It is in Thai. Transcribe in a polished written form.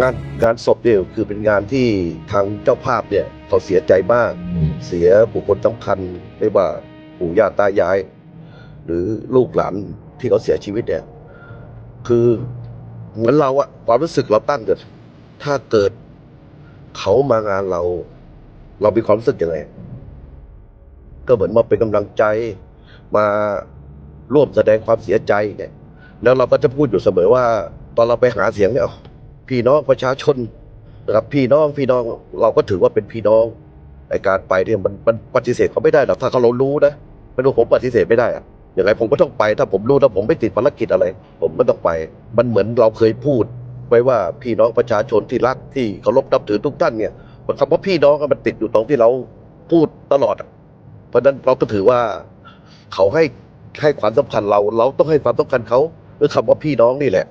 งานศพเนี่ยคือเป็นงานที่ทางเจ้าภาพเนี่ยเขาเสียใจมากเสียบุคคลสำคัญไม่ว่าปู่ย่าตายาย หรือลูกหลานที่เขาเสียชีวิตเนี่ยคือเหมือนเราอะความรู้สึกเราตั้งเกิดถ้าเกิดเขามางานเรามีความรู้สึกยังไงก็เหมือนมาเป็นกำลังใจมาร่วมแสดงความเสียใจเนี่ยแล้วเราก็จะพูดอยู่เสมอว่าตอนเราไปหาเสียงเนี่ยพี่น้องประชาชนนะครับพี่น้องเราก็ถือว่าเป็นพี่น้องในการไปเนี่ยมันปฏิเสธเขาไม่ได้หรอกถ้าเรารู้นะไม่รู้ผมปฏิเสธไม่ได้อะยังไงผมก็ต้องไปถ้าผมรู้ถ้าผมไม่ติดภารกิจอะไรผมก็ต้องไปมันเหมือนเราเคยพูดไว้ว่าพี่น้องประชาชนที่รักที่เคารพนับถือทุกท่านเนี่ยคำว่าพี่น้องมันติดอยู่ตรงที่เราพูดตลอดเพราะฉะนั้นเราก็ถือว่าเขาให้ความสำคัญเราต้องให้ความสำคัญเขาด้วยคำว่าพี่น้องนี่แหละ